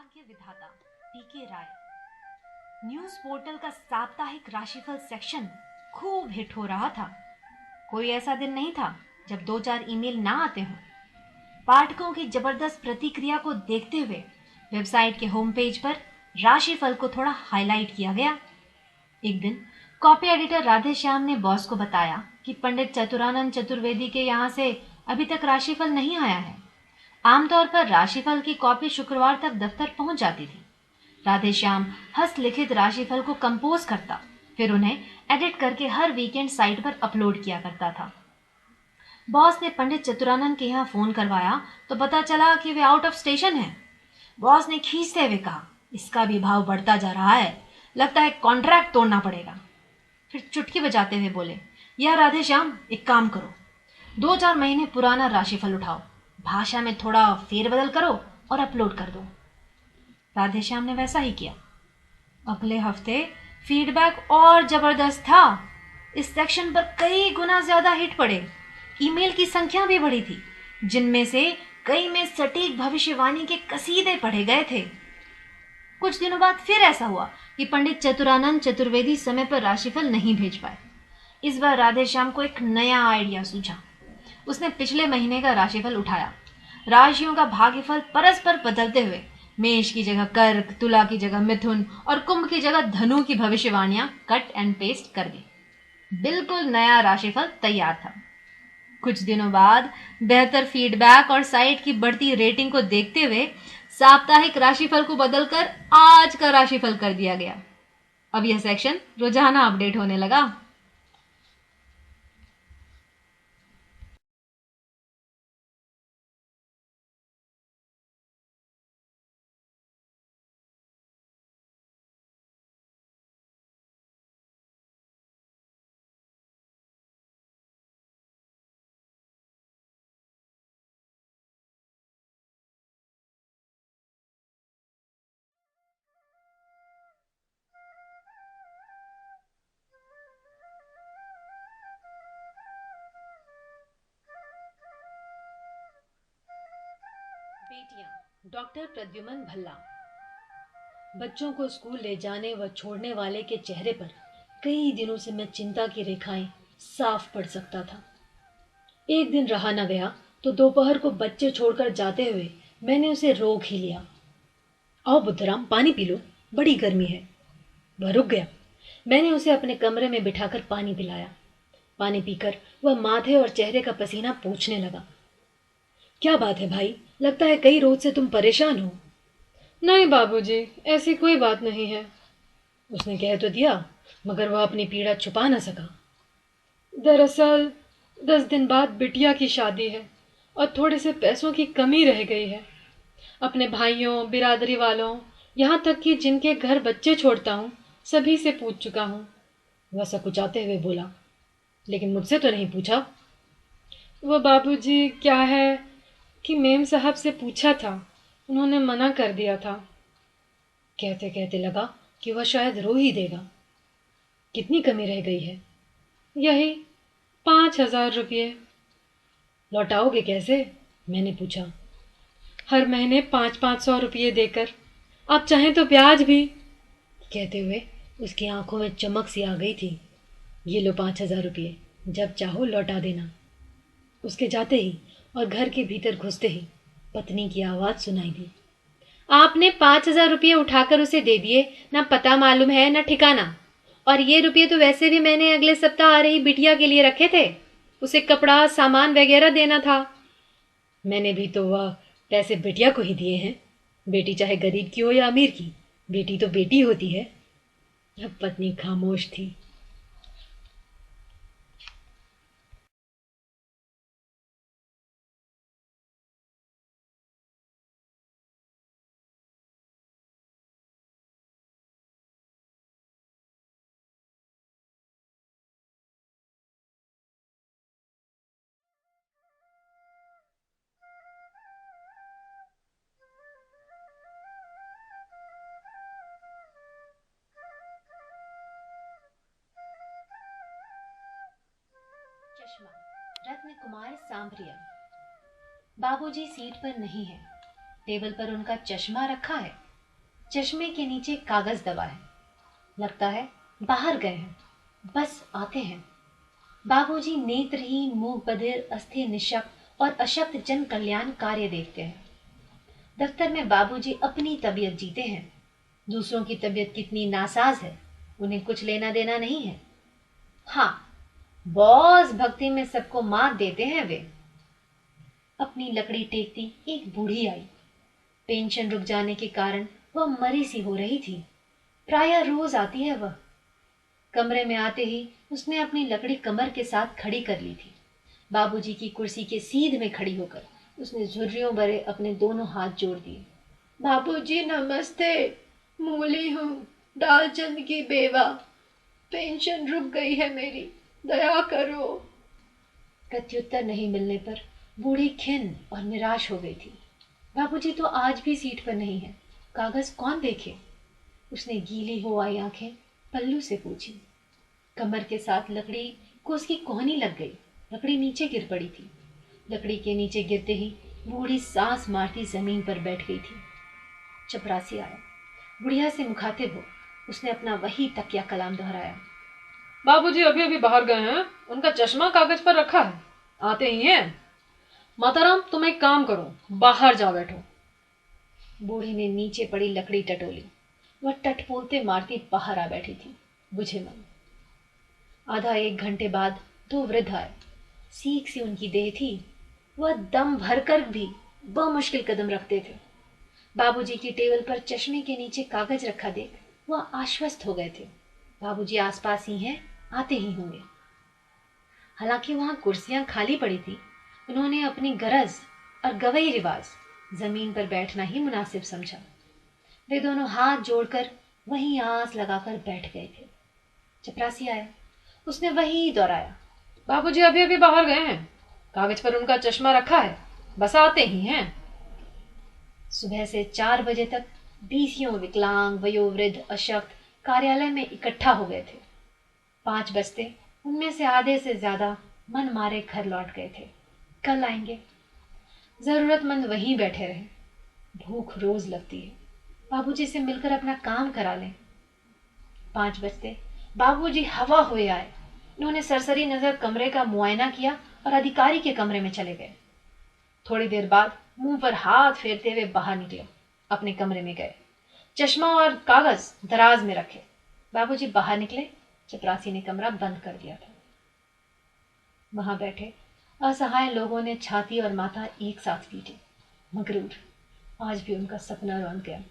के विधाता पीके राय। News portal का साप्ताहिक राशिफल सेक्शन खूब हिट हो रहा था। कोई ऐसा दिन नहीं था जब 2-4 ईमेल ना आते हों। पाठकों की जबरदस्त प्रतिक्रिया को देखते हुए वेबसाइट के होम पेज पर राशिफल को थोड़ा हाईलाइट किया गया। एक दिन कॉपी एडिटर राधे श्याम ने बॉस को बताया कि पंडित चतुरानंद चतुर्वेदी के यहाँ से अभी तक राशिफल नहीं आया है। आमतौर पर राशिफल की कॉपी शुक्रवार तक दफ्तर पहुंच जाती थी। राधेश्याम हस्तलिखित राशिफल को कंपोज करता, फिर उन्हें एडिट करके हर वीकेंड साइट पर अपलोड किया करता था। बॉस ने पंडित चतुरानंद के यहाँ फोन करवाया तो पता चला कि वे आउट ऑफ स्टेशन हैं। बॉस ने खींचते हुए कहा, इसका भी भाव बढ़ता जा रहा है, लगता है कॉन्ट्रैक्ट तोड़ना पड़ेगा। फिर चुटकी बजाते हुए बोले, यह राधेश्याम एक काम करो, 2-4 महीने पुराना राशिफल उठाओ, भाषा में थोड़ा फेरबदल करो और अपलोड कर दो। राधेश्याम ने वैसा ही किया। अगले हफ्ते फीडबैक और जबरदस्त था। इस सेक्शन पर कई गुना ज्यादा हिट पड़े। ईमेल की संख्या भी बढ़ी थी, जिनमें से कई में सटीक भविष्यवाणी के कसीदे पढ़े गए थे। कुछ दिनों बाद फिर ऐसा हुआ कि पंडित चतुरानंद चतुर्वेदी समय पर राशिफल नहीं भेज पाए। इस बार राधेश्याम को एक नया आइडिया सूझा। उसने पिछले महीने का राशिफल उठाया। राशियों का भाग्यफल परस्पर बदलते हुए मेष की जगह कर्क, तुला की जगह मिथुन और कुंभ की जगह धनु की भविष्यवाणियां कट एंड पेस्ट कर दी। बिल्कुल नया राशिफल तैयार था। कुछ दिनों बाद बेहतर फीडबैक और साइट की बढ़ती रेटिंग को देखते हुए साप्ताहिक राशिफल को बदलकर आज का राशिफल कर दिया गया। अब यह सेक्शन रोजाना अपडेट होने लगा। बेटियां डॉक्टर प्रद्युमन भल्ला। बच्चों को स्कूल ले जाने व छोड़ने वाले के चेहरे पर कई दिनों से मैं चिंता की रेखाएं साफ पढ़ सकता था। एक दिन रहा न गया तो दोपहर को बच्चे छोड़कर जाते हुए मैंने उसे रोक ही लिया। आओ बुद्धराम, पानी पी लो, बड़ी गर्मी है। वह रुक गया। मैंने उसे अपने कमरे में बिठाकर पानी पिलाया। पानी पीकर वह माथे और चेहरे का पसीना पोंछने लगा। क्या बात है भाई, लगता है कई रोज से तुम परेशान हो। नहीं बाबूजी, ऐसी कोई बात नहीं है। उसने कह तो दिया, मगर वह अपनी पीड़ा छुपा न सका। दरअसल 10 दिन बाद बिटिया की शादी है और थोड़े से पैसों की कमी रह गई है। अपने भाइयों, बिरादरी वालों, यहाँ तक कि जिनके घर बच्चे छोड़ता हूँ, सभी से पूछ चुका हूँ। वह सकुचाते हुए बोला, लेकिन मुझसे तो नहीं पूछा। वो बाबूजी, क्या है कि मेम साहब से पूछा था, उन्होंने मना कर दिया था। कहते कहते लगा कि वह शायद रो ही देगा। कितनी कमी रह गई है? यही 5,000 रुपये। लौटाओगे कैसे? मैंने पूछा। हर महीने 500-500 रुपये देकर, आप चाहें तो ब्याज भी। कहते हुए उसकी आंखों में चमक सी आ गई थी। ये लो 5,000 रुपये, जब चाहो लौटा देना। उसके जाते ही और घर के भीतर घुसते ही पत्नी की आवाज सुनाई दी, आपने 5,000 रुपये उठाकर उसे दे दिए, ना पता मालूम है ना ठिकाना। और ये रुपये तो वैसे भी मैंने अगले सप्ताह आ रही बिटिया के लिए रखे थे, उसे कपड़ा सामान वगैरह देना था। मैंने भी तो वह पैसे बिटिया को ही दिए हैं। बेटी चाहे गरीब की हो या अमीर की, बेटी तो बेटी होती है। अब पत्नी खामोश थी। चश्मा, रत्न कुमार सांभरिया। बाबूजी सीट पर नहीं है, टेबल पर उनका चश्मा रखा है चश्मे के नीचे कागज दबा है। लगता है बाहर गए हैं, बस आते हैं। बाबूजी नेत्रहीन, मूक बधिर, अस्थिर, निशक्त और अशक्त जन कल्याण कार्य देखते हैं। दफ्तर में बाबूजी अपनी तबीयत जीते हैं। दूसरों की तबीयत कितनी नासाज है उन्हें कुछ लेना देना नहीं है। हाँ, बॉस भक्ति में सबको मात देते हैं वे। अपनी लकड़ी टेकती एक बूढ़ी आई। पेंशन रुक जाने के कारण वह मरी सी हो रही थी। प्रायः रोज आती है वह। कमरे में आते ही उसने अपनी लकड़ी कमर के साथ खड़ी कर ली थी। बाबूजी की कुर्सी के सीध में खड़ी होकर उसने झुर्रियों भरे अपने दोनों हाथ जोड़ दिए। बाबूजी नमस्ते, मूली हूँ, डालचंद की बेवा। पेंशन रुक गई है मेरी, दया करो। प्रत्युत्तर नहीं मिलने पर बूढ़ी खिन्न और निराश हो गई थी। बाबूजी तो आज भी सीट पर नहीं है, कागज कौन देखे? उसने गीली हो आई आंखें पल्लू से पूछी। कमर के साथ लकड़ी को उसकी कोहनी लग गई। लकड़ी नीचे गिर पड़ी थी। लकड़ी के नीचे गिरते ही बूढ़ी सांस मारती जमीन पर बैठ गई थी। चपरासी आया। बुढ़िया से मुखातिब हो उसने अपना वही तकिया कलाम दोहराया। बाबूजी अभी अभी बाहर गए हैं, उनका चश्मा कागज पर रखा है, आते ही हैं। माताराम तुम एक काम करो, बाहर जा बैठो। बूढ़ी ने नीचे पड़ी लकड़ी टटोली। वह टटपोलते मारती बाहर आ बैठी थी, बुझे मन। आधा एक घंटे बाद दो वृद्ध आए। सीख सी उनकी देह थी। वह दम भरकर भी बमुश्किल कदम रखते थे। बाबूजी की टेबल पर चश्मे के नीचे कागज रखा देख वह आश्वस्त हो गए थे। बाबूजी आसपास ही हैं, आते ही होंगे। हालांकि वहां कुर्सियां खाली पड़ी थी, उन्होंने अपनी गरज और गवई रिवाज जमीन पर बैठना ही मुनासिब समझा। वे दोनों हाथ जोड़कर वहीं आस लगाकर बैठ गए थे। चपरासी आया। उसने वही दोहराया। बाबूजी अभी अभी बाहर गए हैं, कागज पर उनका चश्मा रखा है, बस आते ही हैं। सुबह से 4 बजे तक 20 विकलांग, वयोवृद्ध, अशक्त कार्यालय में इकट्ठा हो गए थे। 5 बजते उनमें से आधे से ज्यादा मन मारे घर लौट गए थे। कल आएंगे। जरूरतमंद वहीं बैठे रहे। भूख रोज लगती है। बाबूजी से मिलकर अपना काम करा लें। 5 बजते बाबूजी हवा हुए आए। उन्होंने सरसरी नजर कमरे का मुआयना किया और अधिकारी के कमरे में चले गए। थोड़ी देर बाद मुंह पर हाथ फेरते हुए बाहर निकले, अपने कमरे में गए। चश्मा और कागज दराज में रखे। बाबूजी बाहर निकले। चपरासी ने कमरा बंद कर दिया था। वहां बैठे असहाय लोगों ने छाती और माथा एक साथ पीटे। मगरूर, आज भी उनका सपना रौंद गया।